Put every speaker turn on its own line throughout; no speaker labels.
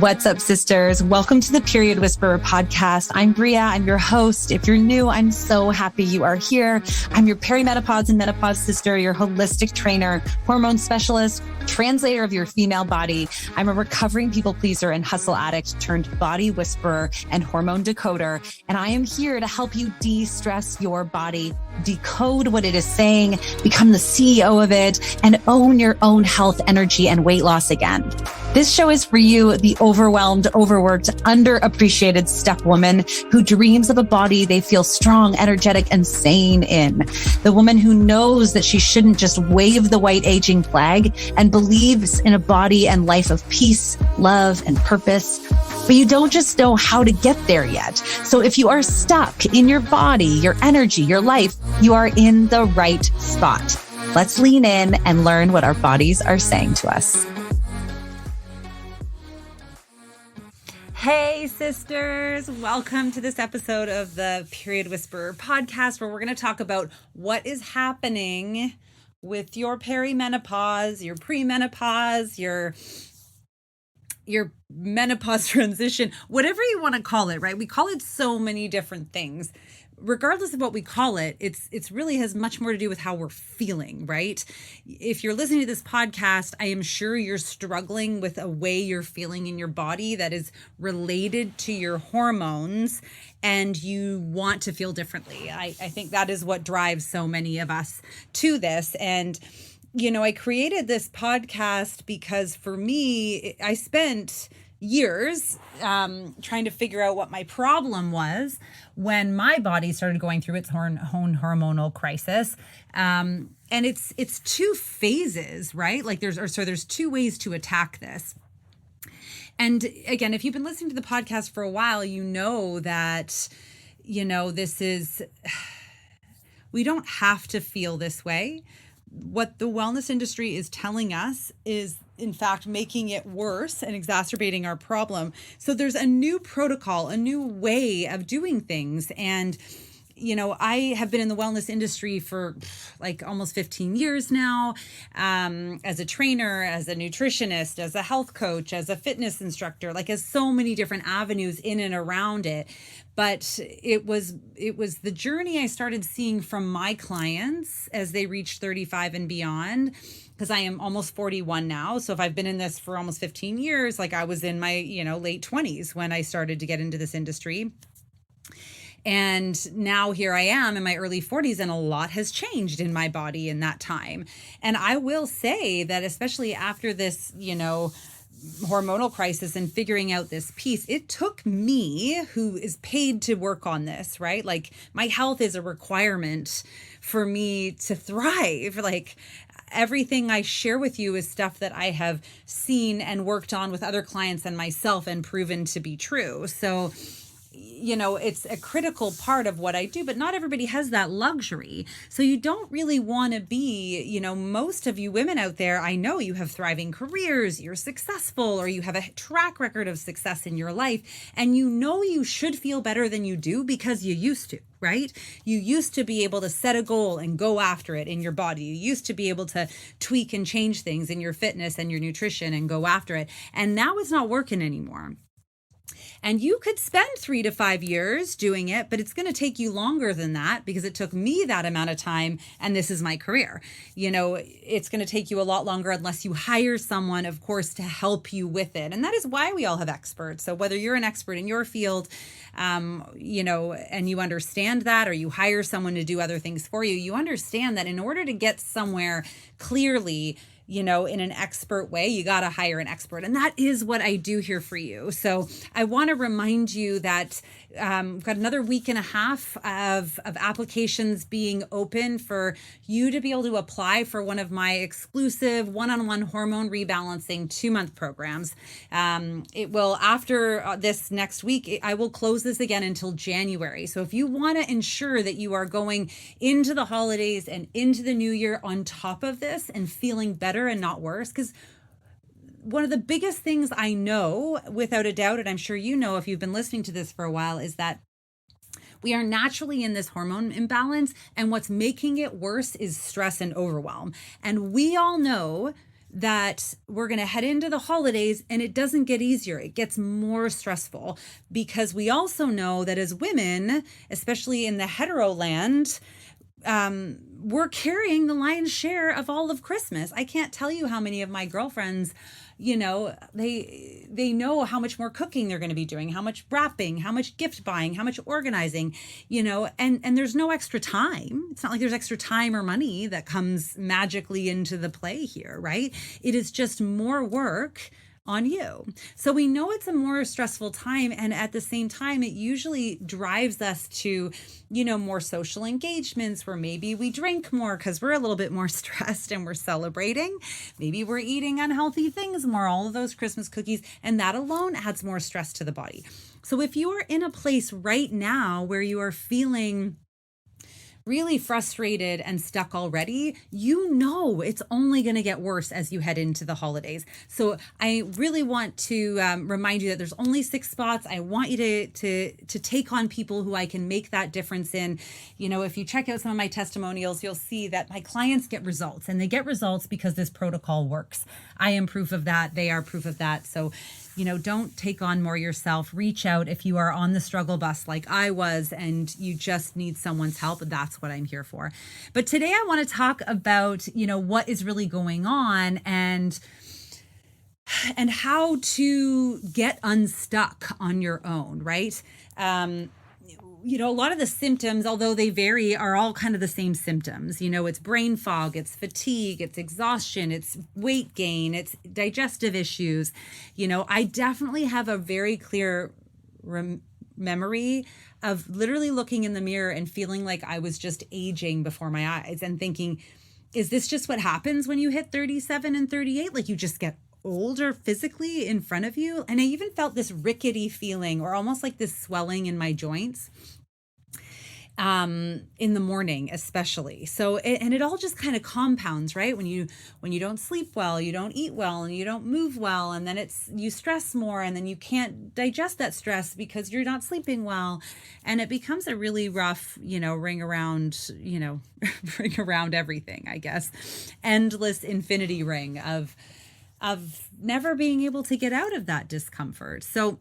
What's up, sisters? Welcome to the Period Whisperer podcast. I'm Bria. I'm your host. If you're new, I'm so happy you are here. I'm your perimenopause and menopause sister, your holistic trainer, hormone specialist, translator of your female body. I'm a recovering people pleaser and hustle addict turned body whisperer and hormone decoder. And I am here to help you de-stress your body, decode what it is saying, become the CEO of it, and own your own health, energy, and weight loss again. This show is for you, the overwhelmed, overworked, underappreciated step woman who dreams of a body they feel strong, energetic, and sane in. The woman who knows that she shouldn't just wave the white aging flag and believes in a body and life of peace, love, and purpose. But you don't just know how to get there yet. So if you are stuck in your body, your energy, your life, you are in the right spot. Let's lean in and learn what our bodies are saying to us. Hey, sisters. Welcome to this episode of the Period Whisperer podcast, where we're going to talk about what is happening with your perimenopause, your premenopause, your menopause transition, whatever you want to call it, right? We call it so many different things. Regardless of what we call it, it's really has much more to do with how we're feeling, right? If you're listening to this podcast, I am sure you're struggling with a way you're feeling in your body that is related to your hormones, and you want to feel differently. I think that is what drives so many of us to this. And you know, I created this podcast because for me, I spent years trying to figure out what my problem was when my body started going through its own hormonal crisis. And it's two phases, right? Like there's two ways to attack this. And again, if you've been listening to the podcast for a while, you know that, you know, we don't have to feel this way. What the wellness industry is telling us is, in fact, making it worse and exacerbating our problem. So there's a new protocol, a new way of doing things. And, you know, I have been in the wellness industry for like almost 15 years now, as a trainer, as a nutritionist, as a health coach, as a fitness instructor, like as so many different avenues in and around it. But it was the journey I started seeing from my clients as they reached 35 and beyond, because I am almost 41 now. So if I've been in this for almost 15 years, like I was in my, late 20s when I started to get into this industry. And now here I am in my early 40s, and a lot has changed in my body in that time. And I will say that especially after this, hormonal crisis and figuring out this piece, it took me, who is paid to work on this, right? Like my health is a requirement for me to thrive. Like everything I share with you is stuff that I have seen and worked on with other clients and myself and proven to be true. So it's a critical part of what I do, but not everybody has that luxury. So you don't really want to be, most of you women out there, I know you have thriving careers, you're successful, or you have a track record of success in your life, and you should feel better than you do because you used to, right? You used to be able to set a goal and go after it in your body. You used to be able to tweak and change things in your fitness and your nutrition and go after it. And now it's not working anymore. And you could spend 3 to 5 years doing it, but it's going to take you longer than that because it took me that amount of time, and this is my career. It's going to take you a lot longer unless you hire someone, of course, to help you with it. And that is why we all have experts. So whether you're an expert in your field, and you understand that, or you hire someone to do other things for you, you understand that in order to get somewhere clearly, in an expert way, you got to hire an expert. And that is what I do here for you. So I want to remind you that we've got another week and a half of applications being open for you to be able to apply for one of my exclusive one-on-one hormone rebalancing 2-month programs. It will, after this next week, I will close this again until January. So if you want to ensure that you are going into the holidays and into the new year on top of this and feeling better and not worse, because one of the biggest things I know without a doubt, and I'm sure you know if you've been listening to this for a while, is that we are naturally in this hormone imbalance, and what's making it worse is stress and overwhelm. And we all know that we're going to head into the holidays and it doesn't get easier. It gets more stressful because we also know that as women, especially in the hetero land, we're carrying the lion's share of all of Christmas. I can't tell you how many of my girlfriends, they know how much more cooking they're going to be doing, how much wrapping, how much gift buying, how much organizing, and there's no extra time. It's not like there's extra time or money that comes magically into the play here, right? It is just more work on you. So we know it's a more stressful time. And at the same time, it usually drives us to, more social engagements where maybe we drink more because we're a little bit more stressed and we're celebrating. Maybe we're eating unhealthy things more, all of those Christmas cookies. And that alone adds more stress to the body. So if you are in a place right now where you are feeling really frustrated and stuck already, it's only going to get worse as you head into the holidays. So I really want to remind you that there's only 6 spots. I want you to take on people who I can make that difference in. If you check out some of my testimonials, you'll see that my clients get results, and they get results because this protocol works. I am proof of that. They are proof of that. So don't take on more yourself. Reach out if you are on the struggle bus like I was and you just need someone's help. That's what I'm here for. But today I want to talk about, what is really going on and how to get unstuck on your own, right? A lot of the symptoms, although they vary, are all kind of the same symptoms. It's brain fog, it's fatigue, it's exhaustion, it's weight gain, it's digestive issues. I definitely have a very clear memory of literally looking in the mirror and feeling like I was just aging before my eyes and thinking, is this just what happens when you hit 37 and 38? Like you just get older physically in front of you. And I even felt this rickety feeling or almost like this swelling in my joints in the morning, especially. So, and it all just kind of compounds, right? When you don't sleep well, you don't eat well, and you don't move well, and then you stress more, and then you can't digest that stress because you're not sleeping well. And it becomes a really rough, ring around everything, I guess. Endless infinity ring of never being able to get out of that discomfort. So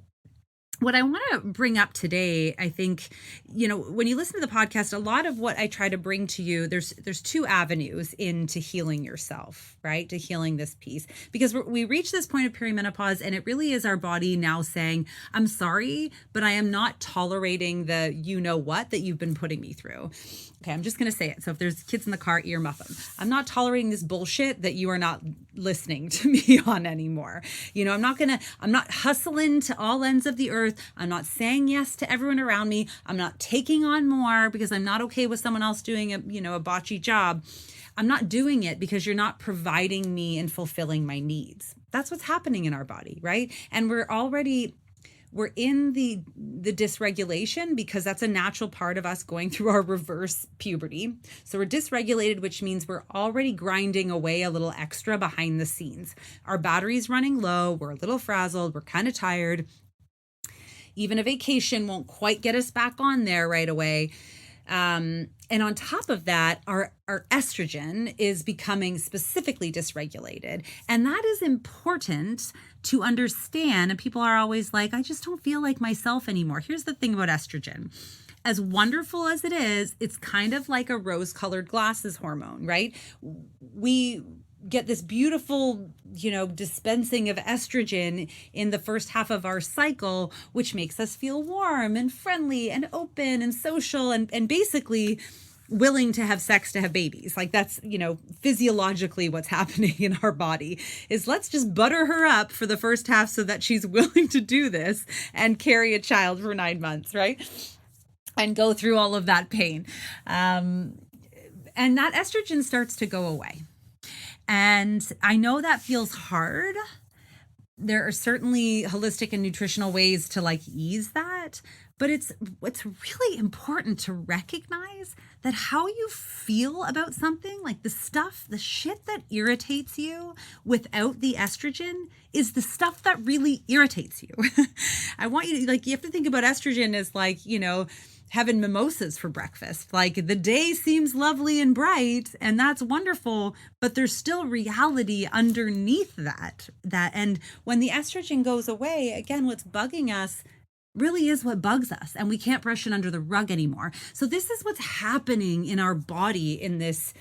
what I want to bring up today, I think, when you listen to the podcast, a lot of what I try to bring to you, there's 2 avenues into healing yourself, right? To healing this piece, because we reach this point of perimenopause and it really is our body now saying, I'm sorry, but I am not tolerating the what that you've been putting me through. Okay, I'm just going to say it. So if there's kids in the car, earmuff them. I'm not tolerating this bullshit that you are not listening to me on anymore. I'm not hustling to all ends of the earth. I'm not saying yes to everyone around me. I'm not taking on more because I'm not okay with someone else doing a botchy job. I'm not doing it because you're not providing me and fulfilling my needs. That's what's happening in our body, right? And we're in the dysregulation because that's a natural part of us going through our reverse puberty. So we're dysregulated, which means we're already grinding away a little extra behind the scenes. Our battery's running low. We're a little frazzled. We're kind of tired. Even a vacation won't quite get us back on there right away. And on top of that, our estrogen is becoming specifically dysregulated. And that is important to understand. And people are always like, I just don't feel like myself anymore. Here's the thing about estrogen. As wonderful as it is, it's kind of like a rose-colored glasses hormone, right? We get this beautiful, dispensing of estrogen in the first half of our cycle, which makes us feel warm and friendly and open and social and basically willing to have sex to have babies. Like that's, physiologically what's happening in our body is let's just butter her up for the first half so that she's willing to do this and carry a child for 9 months, right? And go through all of that pain. And that estrogen starts to go away. And I know that feels hard. There are certainly holistic and nutritional ways to ease that, but it's really important to recognize that how you feel about something, like the shit that irritates you without the estrogen is the stuff that really irritates you. I want you to, you have to think about estrogen as having mimosas for breakfast. Like the day seems lovely and bright, and that's wonderful, but there's still reality underneath that. And when the estrogen goes away, again, what's bugging us really is what bugs us, and we can't brush it under the rug anymore. So this is what's happening in our body in this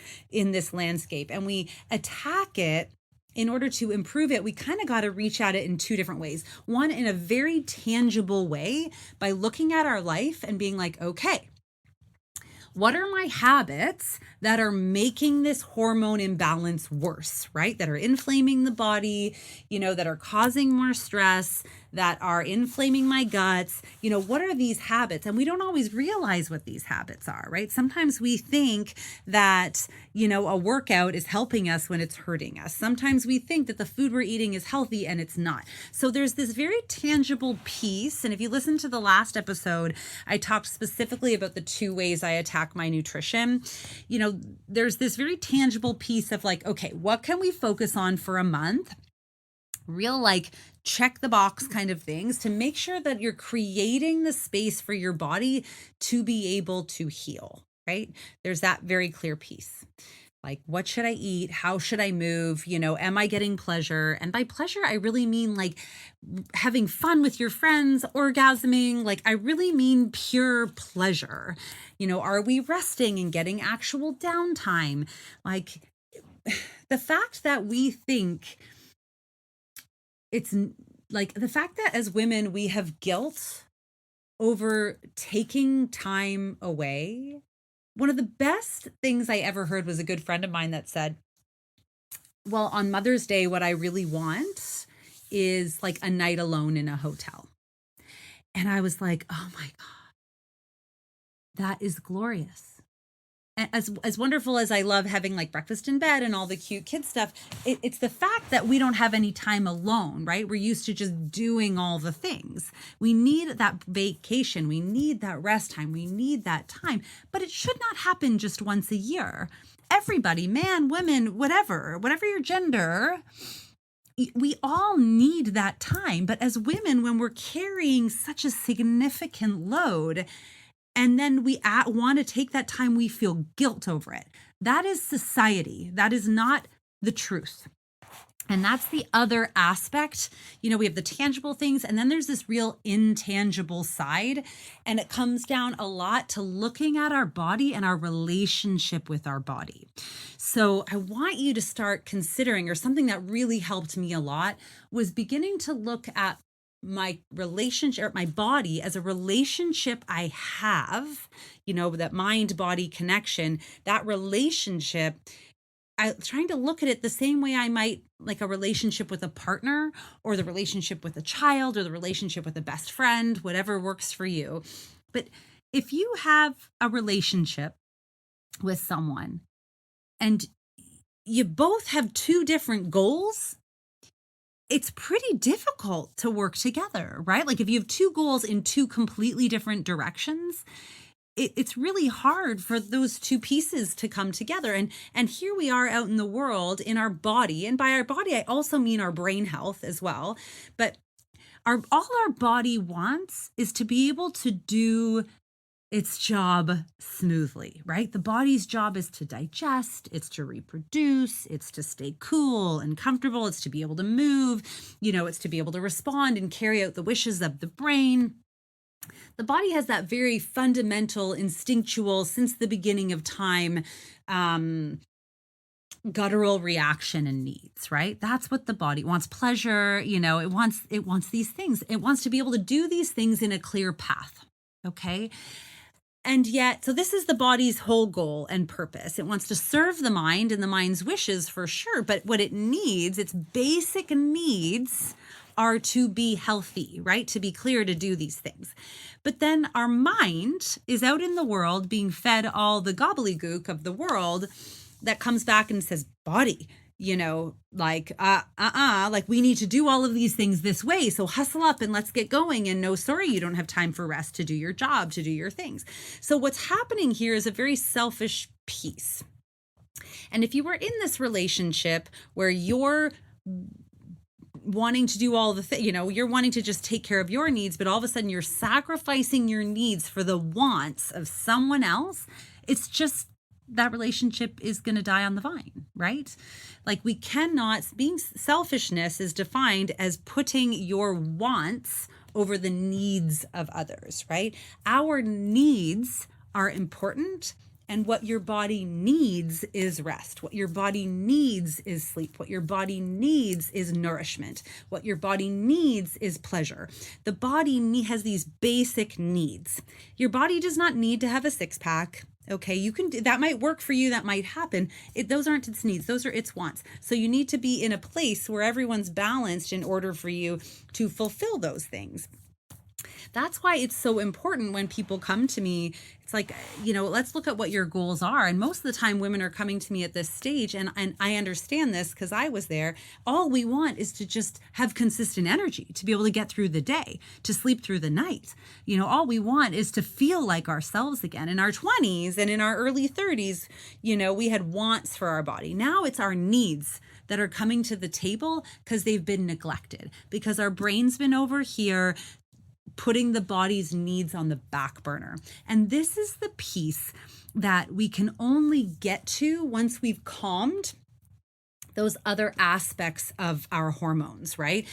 landscape, and we attack it. In order to improve it, we kind of got to reach at it in two different ways. One, in a very tangible way, by looking at our life and being like, okay, what are my habits that are making this hormone imbalance worse, right? That are inflaming the body, that are causing more stress, that are inflaming my guts. What are these habits? And we don't always realize what these habits are, right? Sometimes we think that, a workout is helping us when it's hurting us. Sometimes we think that the food we're eating is healthy and it's not. So there's this very tangible piece. And if you listen to the last episode, I talked specifically about the two ways I attack my nutrition. There's this very tangible piece of like, okay, what can we focus on for a month? Real check the box kind of things to make sure that you're creating the space for your body to be able to heal, right? There's that very clear piece. Like, what should I eat? How should I move? Am I getting pleasure? And by pleasure, I really mean like having fun with your friends, orgasming. Like, I really mean pure pleasure. Are we resting and getting actual downtime? Like, the fact that we think it's like the fact that as women, we have guilt over taking time away. One of the best things I ever heard was a good friend of mine that said, well, on Mother's Day, what I really want is like a night alone in a hotel. And I was like, oh my God, that is glorious. And as wonderful as I love having like breakfast in bed and all the cute kid stuff, it's the fact that we don't have any time alone, right? We're used to just doing all the things. We need that vacation. We need that rest time. We need that time, but it should not happen just once a year. Everybody, man, women, whatever your gender, we all need that time. But as women, when we're carrying such a significant load, and then we want to take that time, we feel guilt over it. That is society. That is not the truth. And that's the other aspect. We have the tangible things, and then there's this real intangible side. And it comes down a lot to looking at our body and our relationship with our body. So I want you to start considering, or something that really helped me a lot was beginning to look at my relationship, my body as a relationship I have, that mind-body connection, that relationship, trying to look at it the same way I might like a relationship with a partner, or the relationship with a child, or the relationship with a best friend, whatever works for you. But if you have a relationship with someone and you both have two different goals, it's pretty difficult to work together, right? Like if you have two goals in two completely different directions, it's really hard for those two pieces to come together. And here we are out in the world in our body. And by our body, I also mean our brain health as well. But all our body wants is to be able to do its job smoothly, right? The body's job is to digest, it's to reproduce, it's to stay cool and comfortable, it's to be able to move, it's to be able to respond and carry out the wishes of the brain. The body has that very fundamental, instinctual, since the beginning of time, guttural reaction and needs, right? That's what the body wants. Pleasure, it wants these things. It wants to be able to do these things in a clear path, okay? And yet, so this is the body's whole goal and purpose. It wants to serve the mind and the mind's wishes for sure. But what it needs, its basic needs are to be healthy, right? To be clear, to do these things. But then our mind is out in the world being fed all the gobbledygook of the world that comes back and says, body, like we need to do all of these things this way. So hustle up and let's get going. And no, sorry, you don't have time for rest to do your job, to do your things. So what's happening here is a very selfish piece. And if you were in this relationship where your wanting to do all the things, you're wanting to just take care of your needs, but all of a sudden you're sacrificing your needs for the wants of someone else. It's just, that relationship is going to die on the vine, right? Like, we cannot, being selfishness is defined as putting your wants over the needs of others, right? Our needs are important. And what your body needs is rest. What your body needs is sleep. What your body needs is nourishment. What your body needs is pleasure. The body has these basic needs. Your body does not need to have a six-pack. Okay, you can, that might work for you, that might happen. Those aren't its needs, those are its wants. So you need to be in a place where everyone's balanced in order for you to fulfill those things. That's why it's so important when people come to me. It's like, let's look at what your goals are. And most of the time women are coming to me at this stage, and I understand this because I was there. All we want is to just have consistent energy, to be able to get through the day, to sleep through the night. All we want is to feel like ourselves again. In our 20s and in our early 30s, we had wants for our body. Now it's our needs that are coming to the table because they've been neglected, because our brain's been over here putting the body's needs on the back burner. And this is the piece that we can only get to once we've calmed those other aspects of our hormones, right?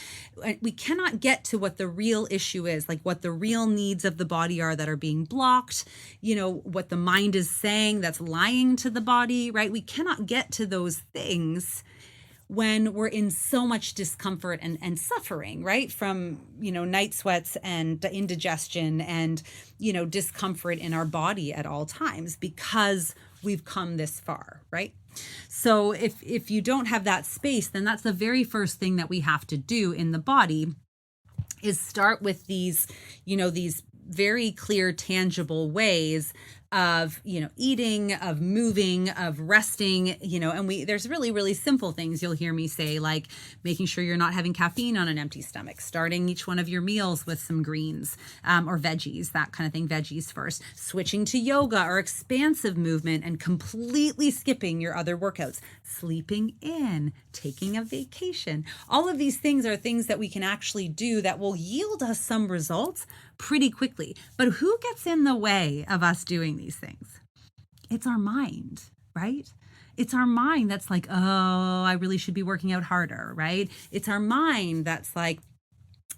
We cannot get to what the real issue is, like what the real needs of the body are that are being blocked, what the mind is saying that's lying to the body, right? We cannot get to those things when we're in so much discomfort and suffering, right? From, night sweats and indigestion and, discomfort in our body at all times, because we've come this far, right? So if you don't have that space, then that's the very first thing that we have to do in the body, is start with these very clear, tangible ways of, eating, of moving, of resting, and there's really, really simple things you'll hear me say, like making sure you're not having caffeine on an empty stomach, starting each one of your meals with some greens, or veggies, that kind of thing, veggies first, switching to yoga or expansive movement and completely skipping your other workouts, sleeping in, taking a vacation. All of these things are things that we can actually do that will yield us some results pretty quickly. But who gets in the way of us doing these things? It's our mind, right? It's our mind that's like, oh, I really should be working out harder, right? It's our mind that's like,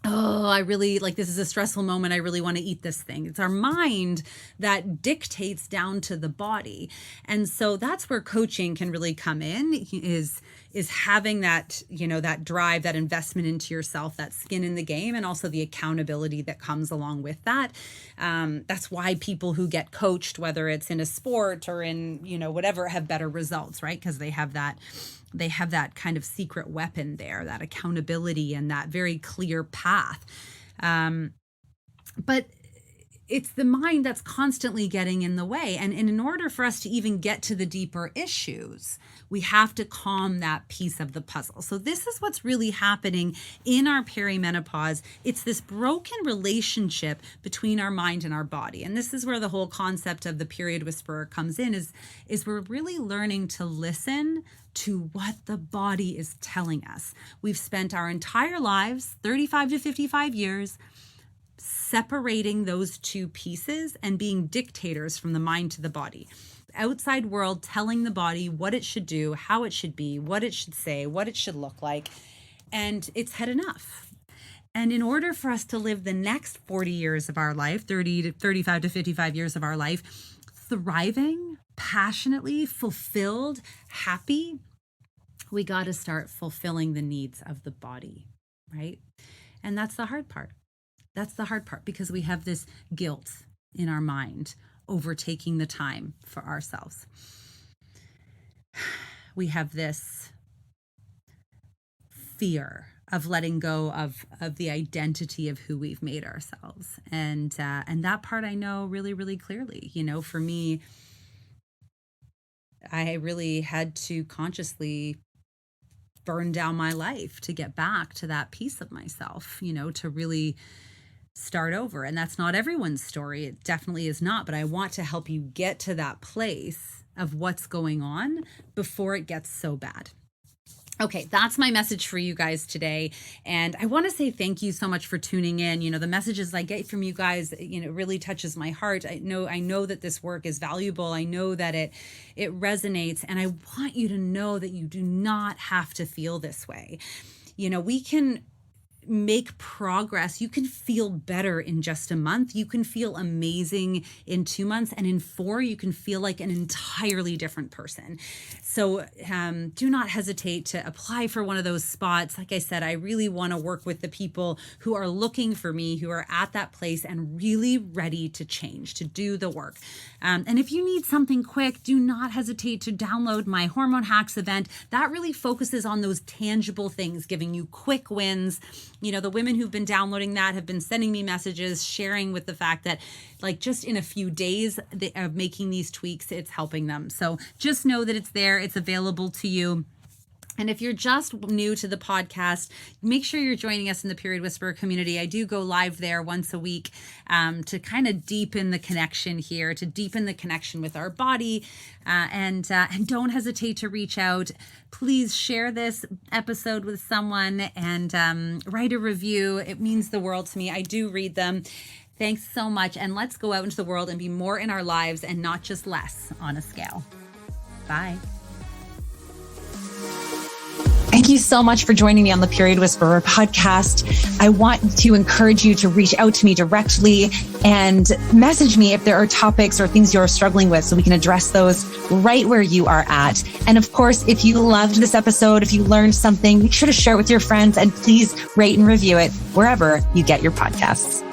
oh, I really, like, this is a stressful moment, I really want to eat this thing. It's our mind that dictates down to the body. And so that's where coaching can really come in, is having that, that drive, that investment into yourself, that skin in the game, and also the accountability that comes along with that. That's why people who get coached, whether it's in a sport or in, whatever, have better results, right? Because they have that kind of secret weapon there, that accountability and that very clear path. But it's the mind that's constantly getting in the way. And in order for us to even get to the deeper issues, we have to calm that piece of the puzzle. So this is what's really happening in our perimenopause. It's this broken relationship between our mind and our body. And this is where the whole concept of the period whisperer comes in, is we're really learning to listen to what the body is telling us. We've spent our entire lives, 35 to 55 years, separating those two pieces and being dictators from the mind to the body. The outside world telling the body what it should do, how it should be, what it should say, what it should look like, and it's had enough. And in order for us to live the next 40 years of our life, 30 to 35 to 55 years of our life, thriving, passionately, fulfilled, happy, we got to start fulfilling the needs of the body, right? And that's the hard part. That's the hard part, because we have this guilt in our mind over taking the time for ourselves. We have this fear of letting go of the identity of who we've made ourselves. And that part I know really, really clearly. For me, I really had to consciously burn down my life to get back to that piece of myself, to really start over. And that's not everyone's story. It definitely is not. But I want to help you get to that place of what's going on before it gets so bad. Okay, that's my message for you guys today. And I want to say thank you so much for tuning in. The messages I get from you guys, really touches my heart. I know that this work is valuable. I know that it resonates. And I want you to know that you do not have to feel this way. We can make progress. You can feel better in just a month. You can feel amazing in 2 months. And in 4, you can feel like an entirely different person. So do not hesitate to apply for one of those spots. Like I said, I really want to work with the people who are looking for me, who are at that place and really ready to change, to do the work. And if you need something quick, do not hesitate to download my Hormone Hacks event. That really focuses on those tangible things, giving you quick wins. The women who've been downloading that have been sending me messages, sharing with the fact that just in a few days of making these tweaks, it's helping them. So just know that it's there. It's available to you. And if you're just new to the podcast, make sure you're joining us in the Period Whisperer community. I do go live there once a week to kind of deepen the connection here, to deepen the connection with our body. And don't hesitate to reach out. Please share this episode with someone and write a review. It means the world to me. I do read them. Thanks so much. And let's go out into the world and be more in our lives and not just less on a scale. Bye.
Thank you so much for joining me on the Period Whisperer podcast. I want to encourage you to reach out to me directly and message me if there are topics or things you're struggling with so we can address those right where you are at. And of course, if you loved this episode, if you learned something, make sure to share it with your friends and please rate and review it wherever you get your podcasts.